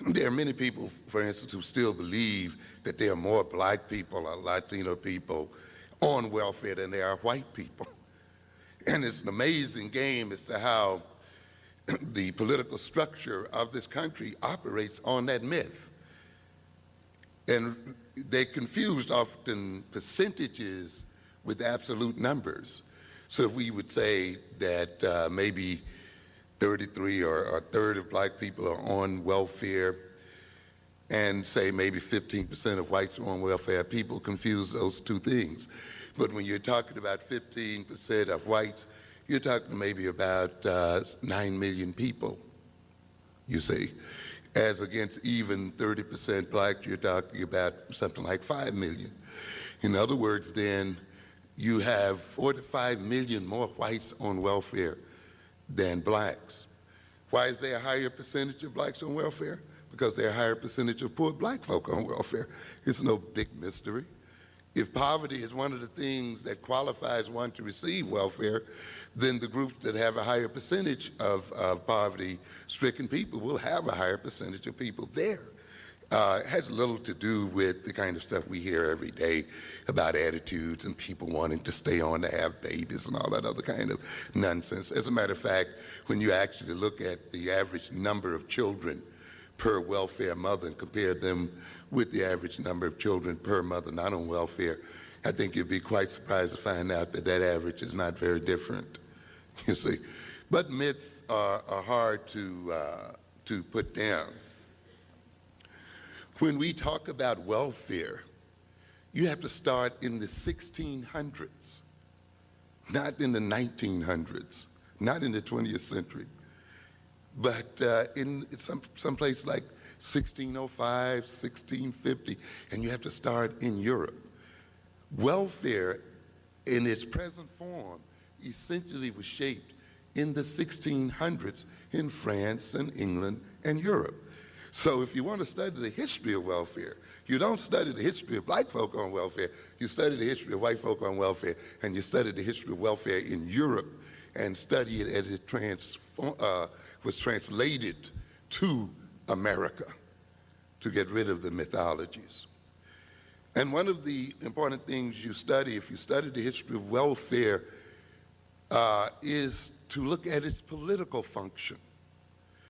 There are many people, for instance, who still believe that there are more black people or Latino people on welfare than there are white people. And it's an amazing game as to how the political structure of this country operates on that myth. And they confused often percentages with absolute numbers. So we would say that maybe 33 or a third of black people are on welfare, and say maybe 15% of whites are on welfare. People confuse those two things. But when you're talking about 15% of whites, you're talking maybe about 9 million people, you see. As against even 30% black, you're talking about something like 5 million. In other words, then, you have 4 to 5 million more whites on welfare than blacks. Why is there a higher percentage of blacks on welfare? Because there are a higher percentage of poor black folk on welfare. It's no big mystery. If poverty is one of the things that qualifies one to receive welfare, then the groups that have a higher percentage of poverty-stricken people will have a higher percentage of people there. It has little to do with the kind of stuff we hear every day about attitudes and people wanting to stay on to have babies and all that other kind of nonsense. As a matter of fact, when you actually look at the average number of children per welfare mother and compare them with the average number of children per mother not on welfare, I think you'd be quite surprised to find out that that average is not very different, you see. But myths are hard to put down. When we talk about welfare, you have to start in the 1600s, not in the 1900s, not in the 20th century, but in some place like 1605, 1650, and you have to start in Europe. Welfare in its present form essentially was shaped in the 1600s in France and England and Europe. So if you want to study the history of welfare, you don't study the history of black folk on welfare, you study the history of white folk on welfare, and you study the history of welfare in Europe and study it as it was translated to America to get rid of the mythologies. And one of the important things you study, if you study the history of welfare, is to look at its political function.